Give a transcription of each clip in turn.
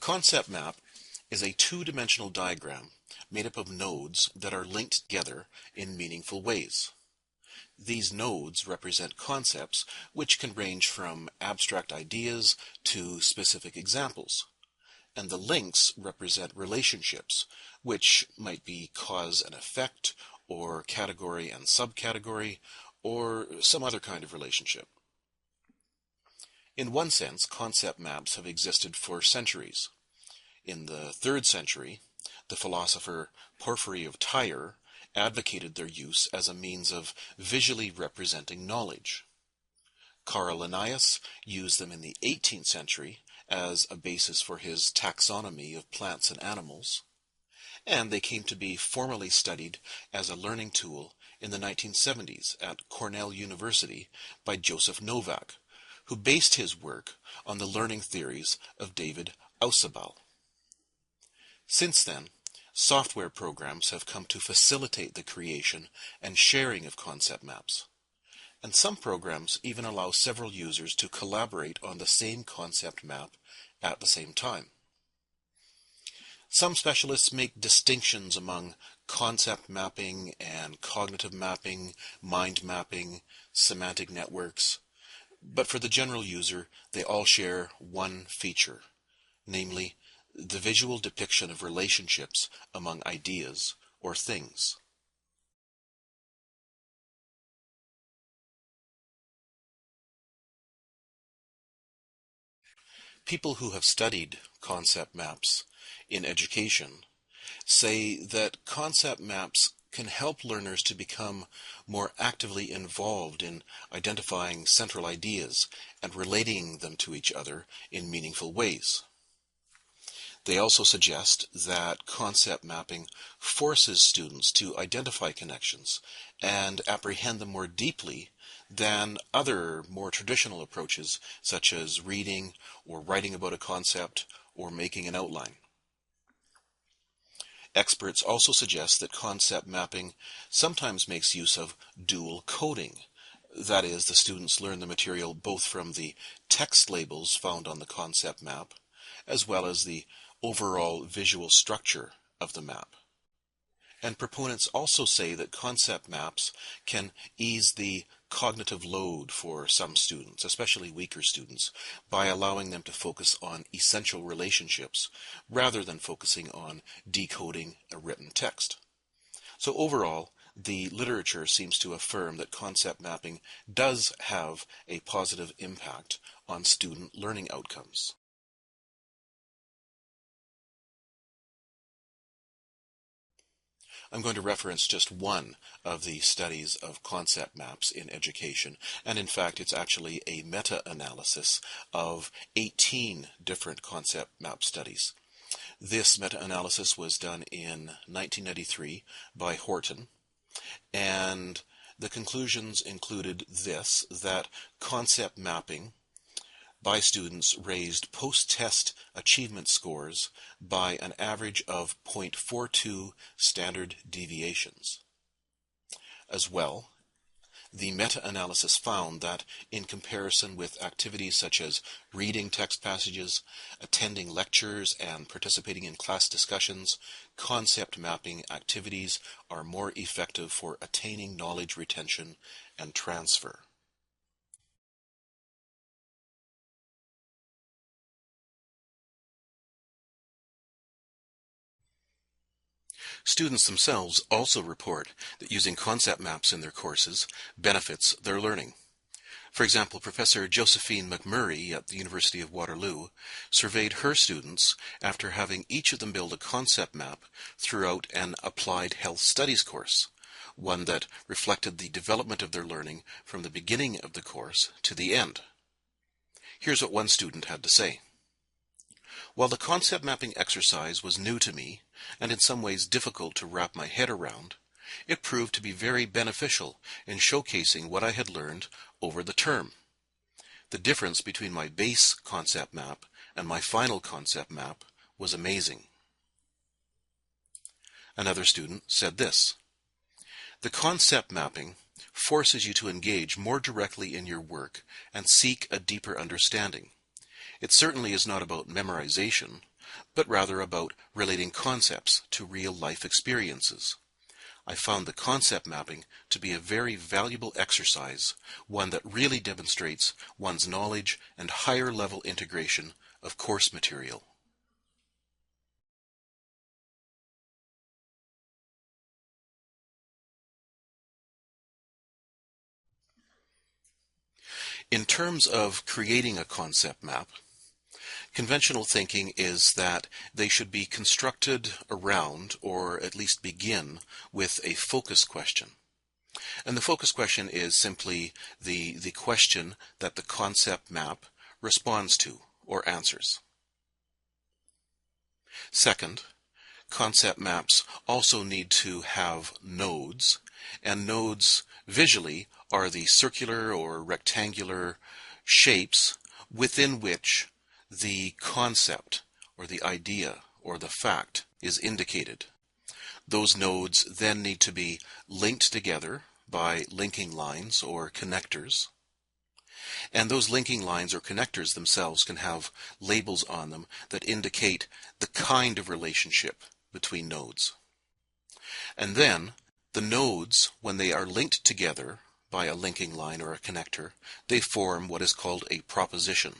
concept map is a two-dimensional diagram made up of nodes that are linked together in meaningful ways. These nodes represent concepts which can range from abstract ideas to specific examples, and the links represent relationships, which might be cause and effect, or category and subcategory, or some other kind of relationship. In one sense, concept maps have existed for centuries. In the 3rd century, the philosopher Porphyry of Tyre advocated their use as a means of visually representing knowledge. Carl Linnaeus used them in the 18th century as a basis for his taxonomy of plants and animals, and they came to be formally studied as a learning tool in the 1970s at Cornell University by Joseph Novak, who based his work on the learning theories of David Ausubel. Since then, software programs have come to facilitate the creation and sharing of concept maps, and some programs even allow several users to collaborate on the same concept map at the same time. Some specialists make distinctions among concept mapping and cognitive mapping, mind mapping, semantic networks, but for the general user, they all share one feature, namely the visual depiction of relationships among ideas or things. People who have studied concept maps in education say that concept maps can help learners to become more actively involved in identifying central ideas and relating them to each other in meaningful ways. They also suggest that concept mapping forces students to identify connections and apprehend them more deeply than other more traditional approaches such as reading or writing about a concept or making an outline. Experts also suggest that concept mapping sometimes makes use of dual coding. That is, the students learn the material both from the text labels found on the concept map as well as the overall visual structure of the map. And proponents also say that concept maps can ease the cognitive load for some students, especially weaker students, by allowing them to focus on essential relationships rather than focusing on decoding a written text. So overall, the literature seems to affirm that concept mapping does have a positive impact on student learning outcomes. I'm going to reference just one of the studies of concept maps in education, and in fact it's actually a meta-analysis of 18 different concept map studies. This meta-analysis was done in 1993 by Horton, and the conclusions included this, that concept mapping by students raised post-test achievement scores by an average of 0.42 standard deviations. As well, the meta-analysis found that in comparison with activities such as reading text passages, attending lectures, and participating in class discussions, concept mapping activities are more effective for attaining knowledge retention and transfer. Students themselves also report that using concept maps in their courses benefits their learning. For example, Professor Josephine McMurray at the University of Waterloo surveyed her students after having each of them build a concept map throughout an applied health studies course, one that reflected the development of their learning from the beginning of the course to the end. Here's what one student had to say. While the concept mapping exercise was new to me, and in some ways difficult to wrap my head around, it proved to be very beneficial in showcasing what I had learned over the term. The difference between my base concept map and my final concept map was amazing. Another student said this: the concept mapping forces you to engage more directly in your work and seek a deeper understanding. It certainly is not about memorization, but rather about relating concepts to real-life experiences. I found the concept mapping to be a very valuable exercise, one that really demonstrates one's knowledge and higher-level integration of course material. In terms of creating a concept map, conventional thinking is that they should be constructed around, or at least begin, with a focus question. And the focus question is simply the question that the concept map responds to or answers. Second, concept maps also need to have nodes, and nodes visually are the circular or rectangular shapes within which the concept or the idea or the fact is indicated. Those nodes then need to be linked together by linking lines or connectors. And those linking lines or connectors themselves can have labels on them that indicate the kind of relationship between nodes. And then the nodes, when they are linked together by a linking line or a connector, they form what is called a proposition.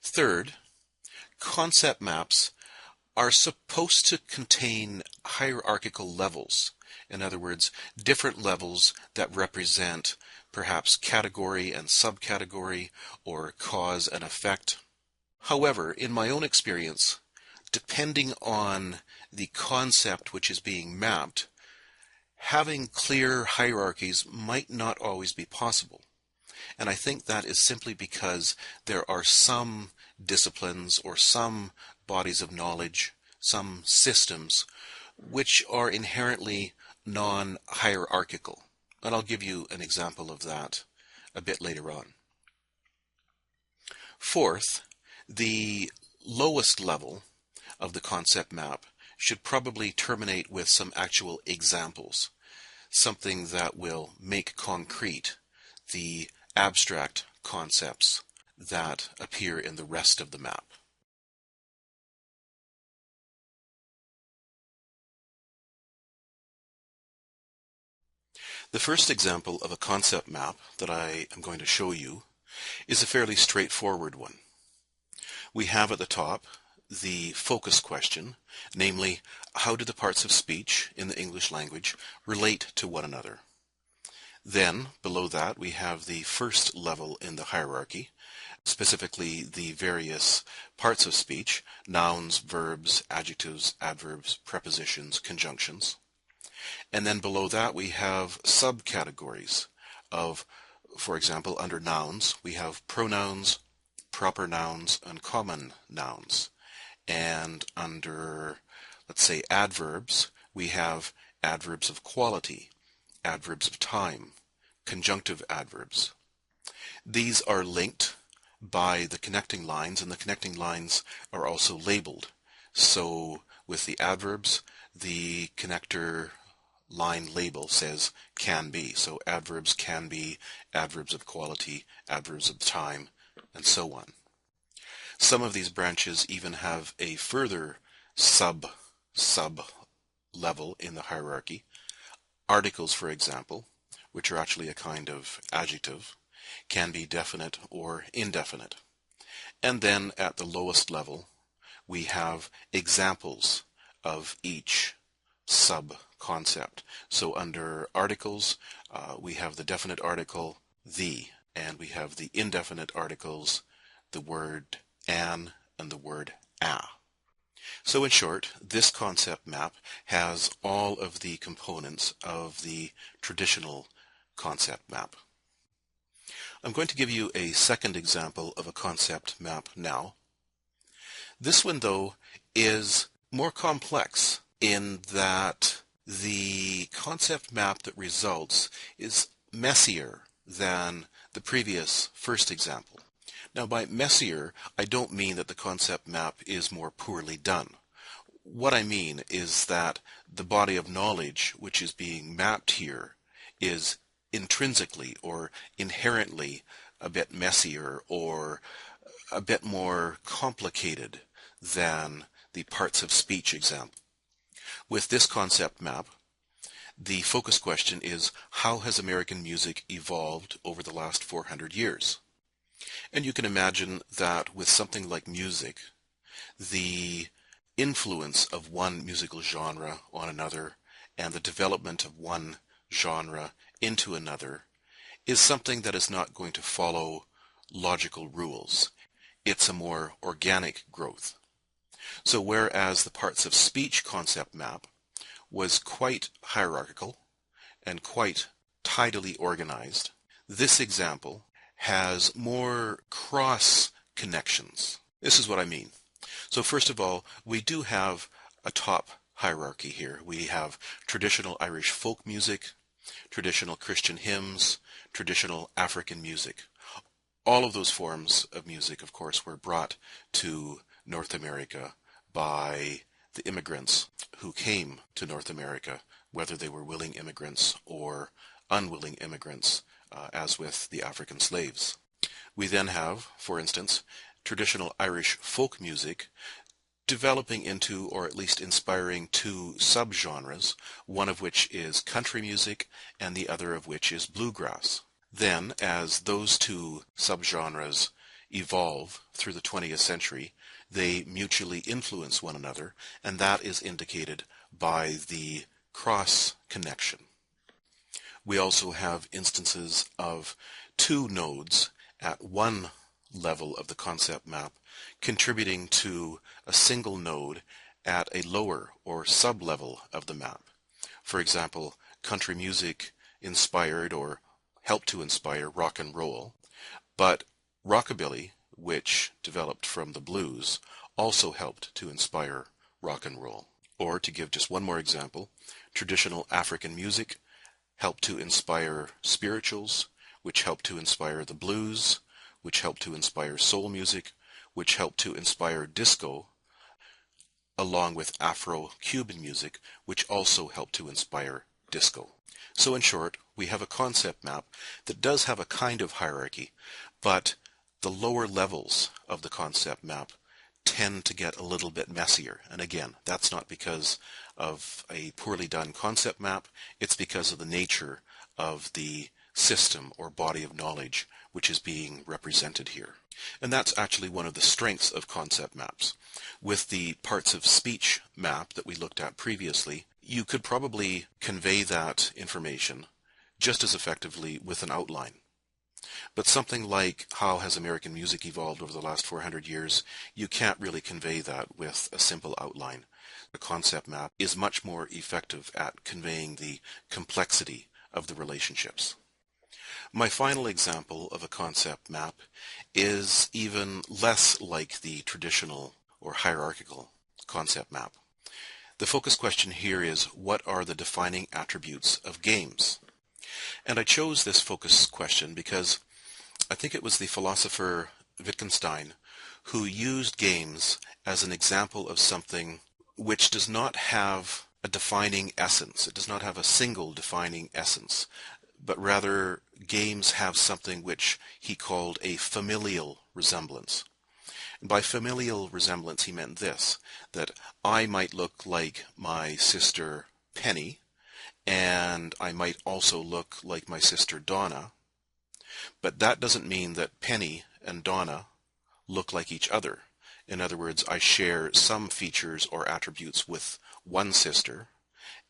Third, concept maps are supposed to contain hierarchical levels. In other words, different levels that represent perhaps category and subcategory or cause and effect. However, in my own experience, depending on the concept which is being mapped, having clear hierarchies might not always be possible. And I think that is simply because there are some disciplines or some bodies of knowledge, some systems, which are inherently non-hierarchical. And I'll give you an example of that a bit later on. Fourth, the lowest level of the concept map should probably terminate with some actual examples, something that will make concrete the abstract concepts that appear in the rest of the map. The first example of a concept map that I am going to show you is a fairly straightforward one. We have at the top the focus question, namely, how do the parts of speech in the English language relate to one another? Then, below that, we have the first level in the hierarchy, specifically the various parts of speech, nouns, verbs, adjectives, adverbs, prepositions, conjunctions. And then below that we have subcategories of, for example, under nouns, we have pronouns, proper nouns, and common nouns. And under, let's say, adverbs, we have adverbs of quality, adverbs of time, conjunctive adverbs. These are linked by the connecting lines, and the connecting lines are also labeled. So with the adverbs, the connector line label says can be. So adverbs can be adverbs of quality, adverbs of time, and so on. Some of these branches even have a further sub level in the hierarchy. Articles, for example, which are actually a kind of adjective, can be definite or indefinite. And then at the lowest level, we have examples of each sub-concept. So under articles, we have the definite article, the, and we have the indefinite articles, the word an and the word a. So in short, this concept map has all of the components of the traditional concept map. I'm going to give you a second example of a concept map now. This one, though, is more complex in that the concept map that results is messier than the previous first example. Now, by messier, I don't mean that the concept map is more poorly done. What I mean is that the body of knowledge which is being mapped here is intrinsically or inherently a bit messier or a bit more complicated than the parts of speech example. With this concept map, the focus question is, how has American music evolved over the last 400 years? And you can imagine that with something like music, the influence of one musical genre on another and the development of one genre into another is something that is not going to follow logical rules. It's a more organic growth. So whereas the parts of speech concept map was quite hierarchical and quite tidily organized, this example has more cross connections. This is what I mean. So first of all, we do have a top hierarchy here. We have traditional Irish folk music, traditional Christian hymns, traditional African music. All of those forms of music, of course, were brought to North America by the immigrants who came to North America, whether they were willing immigrants or unwilling immigrants, as with the African slaves. We then have, for instance, traditional Irish folk music developing into, or at least inspiring, two subgenres, one of which is country music and the other of which is bluegrass. Then, as those two subgenres evolve through the 20th century, they mutually influence one another, and that is indicated by the cross connection. We also have instances of two nodes at one level of the concept map contributing to a single node at a lower or sub-level of the map. For example, country music inspired or helped to inspire rock and roll, but rockabilly, which developed from the blues, also helped to inspire rock and roll. Or, to give just one more example, traditional African music helped to inspire spirituals, which helped to inspire the blues, which helped to inspire soul music, which helped to inspire disco, along with Afro-Cuban music, which also helped to inspire disco. So in short, we have a concept map that does have a kind of hierarchy, but the lower levels of the concept map tend to get a little bit messier. And again, that's not because of a poorly done concept map, it's because of the nature of the system or body of knowledge which is being represented here. And that's actually one of the strengths of concept maps. With the parts of speech map that we looked at previously, you could probably convey that information just as effectively with an outline. But something like how has American music evolved over the last 400 years, you can't really convey that with a simple outline. The concept map is much more effective at conveying the complexity of the relationships. My final example of a concept map is even less like the traditional or hierarchical concept map. The focus question here is, what are the defining attributes of games? And I chose this focus question because I think it was the philosopher Wittgenstein who used games as an example of something which does not have a defining essence. It does not have a single defining essence, but rather games have something which he called a familial resemblance. And by familial resemblance he meant this, that I might look like my sister Penny, and I might also look like my sister Donna, but that doesn't mean that Penny and Donna look like each other. In other words, I share some features or attributes with one sister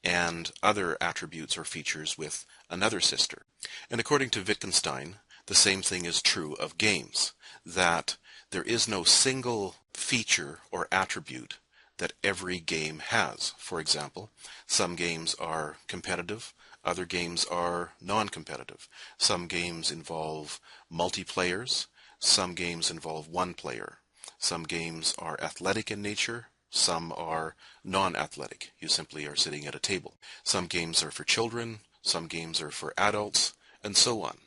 and other attributes or features with another sister. And according to Wittgenstein, the same thing is true of games, that there is no single feature or attribute that every game has. For example, some games are competitive, other games are non-competitive. Some games involve multiplayers, some games involve one player. Some games are athletic in nature, some are non-athletic. You simply are sitting at a table. Some games are for children, some games are for adults, and so on.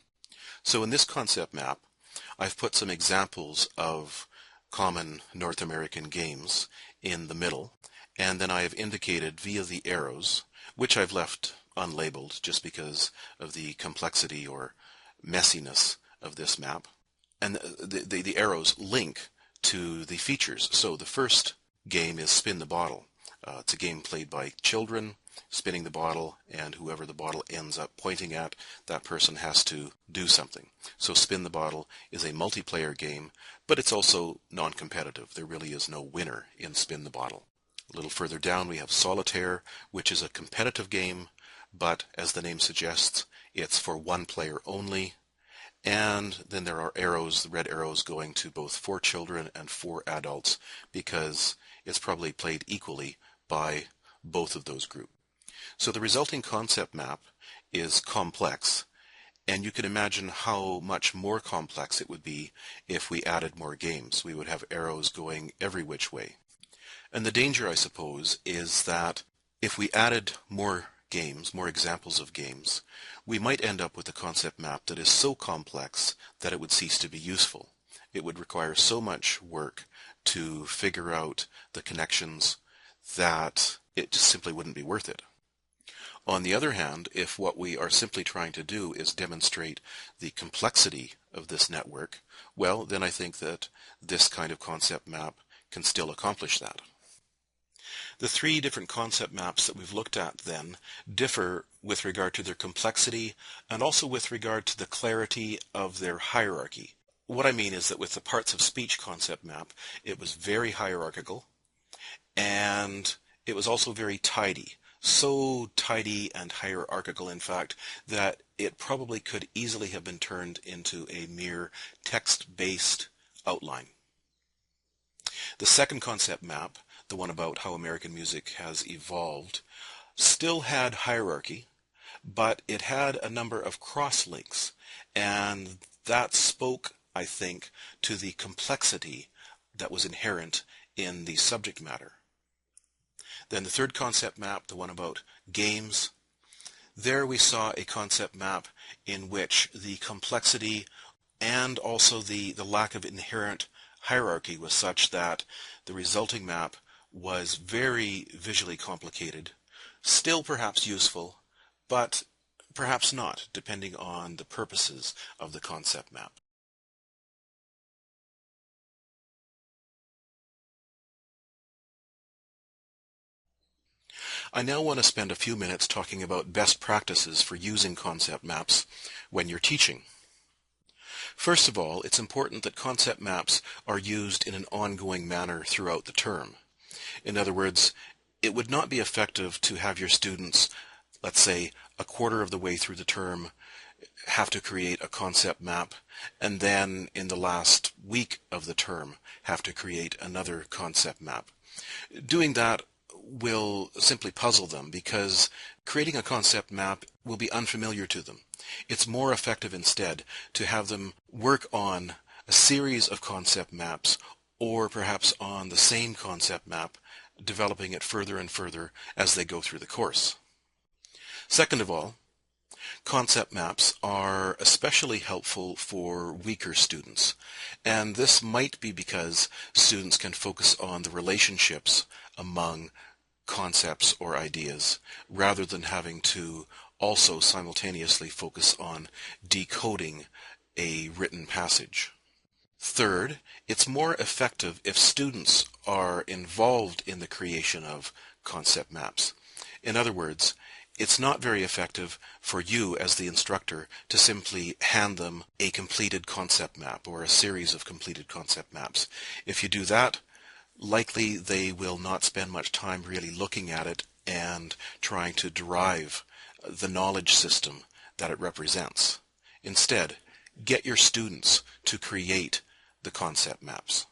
So in this concept map, I've put some examples of common North American games in the middle, and then I have indicated via the arrows, which I've left unlabeled just because of the complexity or messiness of this map, and the arrows link to the features. So the first game is Spin the Bottle. It's a game played by children, spinning the bottle, and whoever the bottle ends up pointing at, that person has to do something. So Spin the Bottle is a multiplayer game, but it's also non-competitive. There really is no winner in Spin the Bottle. A little further down we have Solitaire, which is a competitive game, but as the name suggests, it's for one player only. And then there are arrows, the red arrows, going to both for children and for adults, because it's probably played equally by both of those groups. So the resulting concept map is complex, and you can imagine how much more complex it would be if we added more games. We would have arrows going every which way. And the danger, I suppose, is that if we added more games, more examples of games, we might end up with a concept map that is so complex that it would cease to be useful. It would require so much work to figure out the connections that it just simply wouldn't be worth it. On the other hand, if what we are simply trying to do is demonstrate the complexity of this network, well, then I think that this kind of concept map can still accomplish that. The three different concept maps that we've looked at then differ with regard to their complexity and also with regard to the clarity of their hierarchy. What I mean is that with the parts of speech concept map, it was very hierarchical, and it was also very tidy. So tidy and hierarchical, in fact, that it probably could easily have been turned into a mere text-based outline. The second concept map, the one about how American music has evolved, still had hierarchy, but it had a number of cross-links, and that spoke, I think, to the complexity that was inherent in the subject matter. Then the third concept map, the one about games, there we saw a concept map in which the complexity and also the lack of inherent hierarchy was such that the resulting map was very visually complicated, still perhaps useful, but perhaps not, depending on the purposes of the concept map. I now want to spend a few minutes talking about best practices for using concept maps when you're teaching. First of all, it's important that concept maps are used in an ongoing manner throughout the term. In other words, it would not be effective to have your students, let's say, a quarter of the way through the term, have to create a concept map, and then in the last week of the term have to create another concept map. Doing that will simply puzzle them because creating a concept map will be unfamiliar to them. It's more effective instead to have them work on a series of concept maps, or perhaps on the same concept map, developing it further and further as they go through the course. Second of all, concept maps are especially helpful for weaker students, and this might be because students can focus on the relationships among concepts or ideas rather than having to also simultaneously focus on decoding a written passage. Third, it's more effective if students are involved in the creation of concept maps. In other words, it's not very effective for you as the instructor to simply hand them a completed concept map or a series of completed concept maps. If you do that, likely they will not spend much time really looking at it and trying to derive the knowledge system that it represents. Instead, get your students to create the concept maps.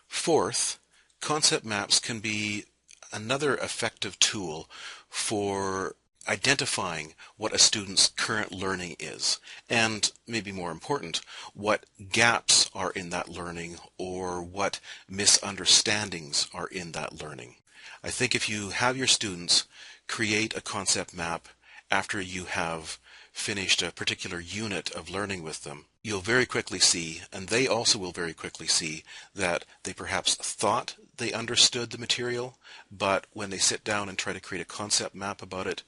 Fourth, concept maps can be another effective tool for identifying what a student's current learning is, and maybe more important, what gaps are in that learning or what misunderstandings are in that learning. I think if you have your students create a concept map after you have finished a particular unit of learning with them, you'll very quickly see, and they also will very quickly see, that they perhaps thought they understood the material, but when they sit down and try to create a concept map about it,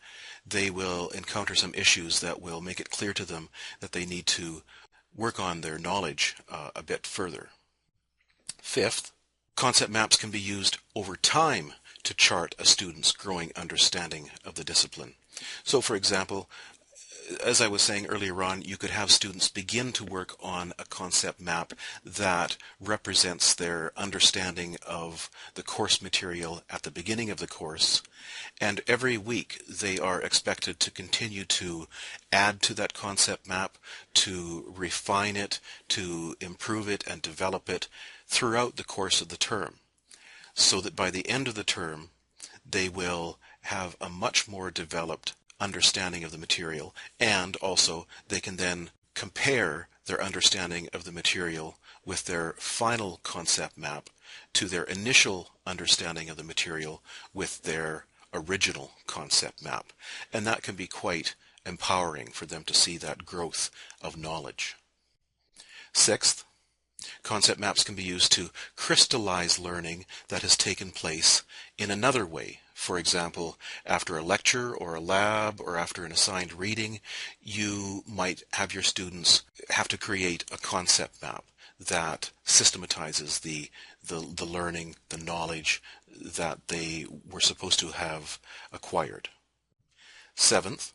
they will encounter some issues that will make it clear to them that they need to work on their knowledge a bit further. Fifth, concept maps can be used over time to chart a student's growing understanding of the discipline. So for example, as I was saying earlier on, you could have students begin to work on a concept map that represents their understanding of the course material at the beginning of the course, and every week they are expected to continue to add to that concept map, to refine it, to improve it and develop it throughout the course of the term, so that by the end of the term they will have a much more developed understanding of the material, and also they can then compare their understanding of the material with their final concept map to their initial understanding of the material with their original concept map. And that can be quite empowering for them to see that growth of knowledge. Sixth, concept maps can be used to crystallize learning that has taken place in another way. For example, after a lecture or a lab or after an assigned reading, you might have your students have to create a concept map that systematizes the learning, the knowledge that they were supposed to have acquired. Seventh,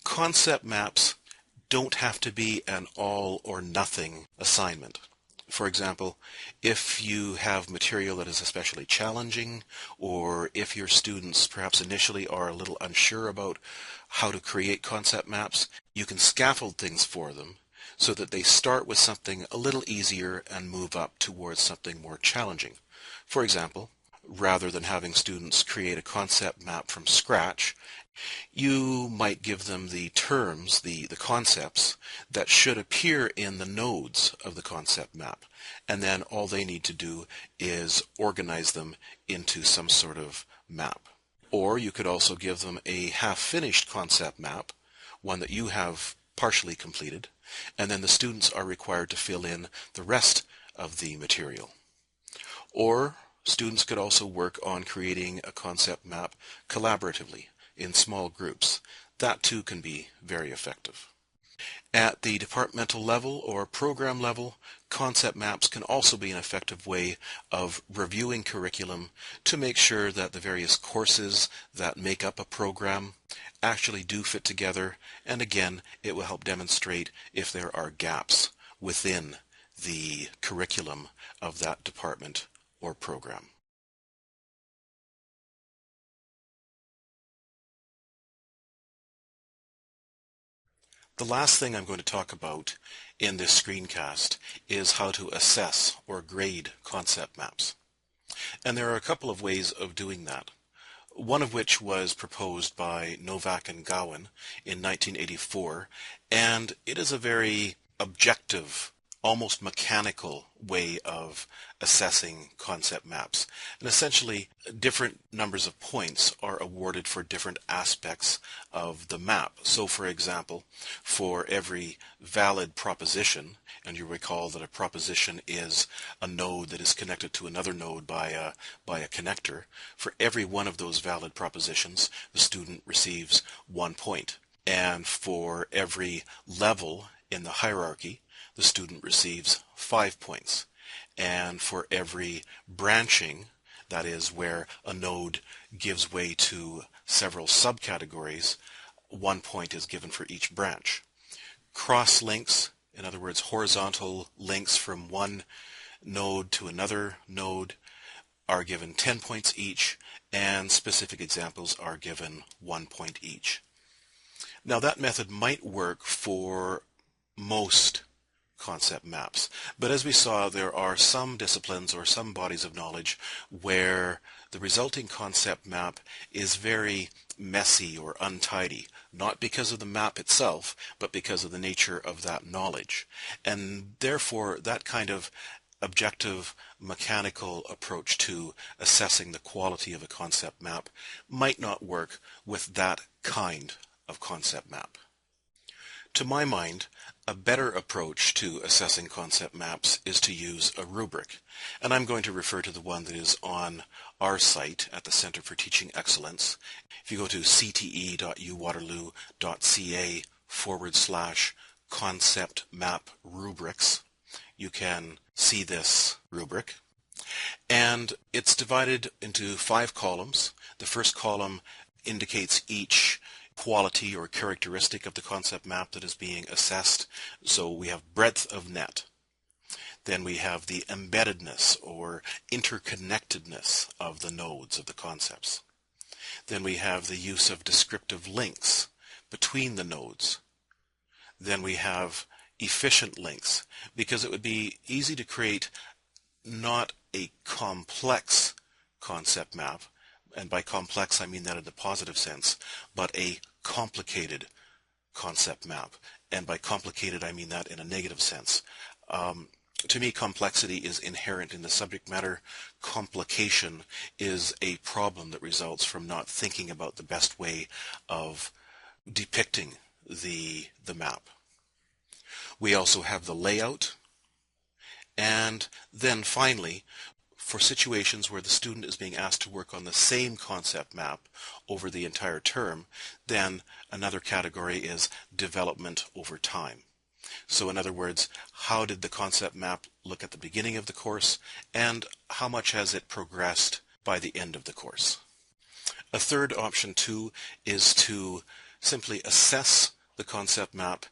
concept maps don't have to be an all or nothing assignment. For example, if you have material that is especially challenging, or if your students perhaps initially are a little unsure about how to create concept maps, you can scaffold things for them so that they start with something a little easier and move up towards something more challenging. For example, rather than having students create a concept map from scratch, you might give them the terms, the concepts that should appear in the nodes of the concept map, and then all they need to do is organize them into some sort of map. Or you could also give them a half-finished concept map, one that you have partially completed, and then the students are required to fill in the rest of the material. Or students could also work on creating a concept map collaboratively in small groups. That too can be very effective. At the departmental level or program level, concept maps can also be an effective way of reviewing curriculum to make sure that the various courses that make up a program actually do fit together, and again, it will help demonstrate if there are gaps within the curriculum of that department or program. The last thing I'm going to talk about in this screencast is how to assess or grade concept maps. And there are a couple of ways of doing that. One of which was proposed by Novak and Gowan in 1984, and it is a very objective, almost mechanical way of assessing concept maps. And essentially, different numbers of points are awarded for different aspects of the map. So for example, for every valid proposition, and you recall that a proposition is a node that is connected to another node by a connector, for every one of those valid propositions, the student receives 1 point. And for every level in the hierarchy, the student receives 5 points. And for every branching, that is where a node gives way to several subcategories, 1 point is given for each branch. Cross links, in other words, horizontal links from one node to another node, are given 10 points each, and specific examples are given 1 point each. Now that method might work for most concept maps, but as we saw, there are some disciplines or some bodies of knowledge where the resulting concept map is very messy or untidy, not because of the map itself, but because of the nature of that knowledge. And therefore, that kind of objective mechanical approach to assessing the quality of a concept map might not work with that kind of concept map. To my mind, a better approach to assessing concept maps is to use a rubric, and I'm going to refer to the one that is on our site at the Center for Teaching Excellence. If you go to cte.uwaterloo.ca concept map rubrics, you can see this rubric. And it's divided into 5 columns. The first column indicates each quality or characteristic of the concept map that is being assessed. So we have breadth of net. Then we have the embeddedness or interconnectedness of the nodes of the concepts. Then we have the use of descriptive links between the nodes. Then we have efficient links, because it would be easy to create not a complex concept map, and by complex I mean that in the positive sense, but a complicated concept map, and by complicated I mean that in a negative sense. To me, complexity is inherent in the subject matter. Complication is a problem that results from not thinking about the best way of depicting the map. We also have the layout, and then finally, for situations where the student is being asked to work on the same concept map over the entire term, then another category is development over time. So in other words, how did the concept map look at the beginning of the course, and how much has it progressed by the end of the course? A third option too is to simply assess the concept map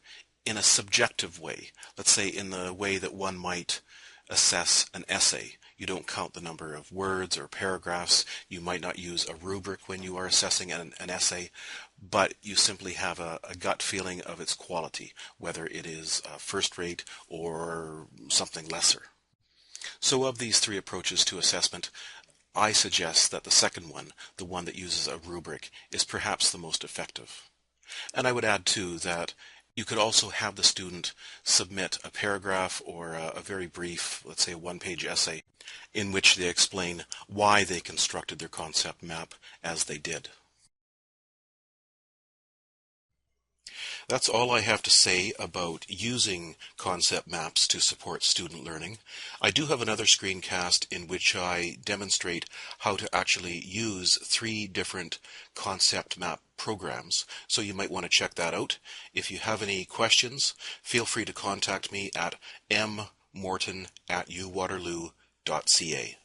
in a subjective way. Let's say in the way that one might assess an essay. You don't count the number of words or paragraphs. You might not use a rubric when you are assessing an essay, but you simply have a gut feeling of its quality, whether it is first rate or something lesser. So of these 3 approaches to assessment, I suggest that the second one, the one that uses a rubric, is perhaps the most effective. And I would add too that you could also have the student submit a paragraph or a very brief, let's say a 1-page essay, in which they explain why they constructed their concept map as they did. That's all I have to say about using concept maps to support student learning. I do have another screencast in which I demonstrate how to actually use 3 different concept map programs, so you might want to check that out. If you have any questions, feel free to contact me at mmorton@uwaterloo.ca.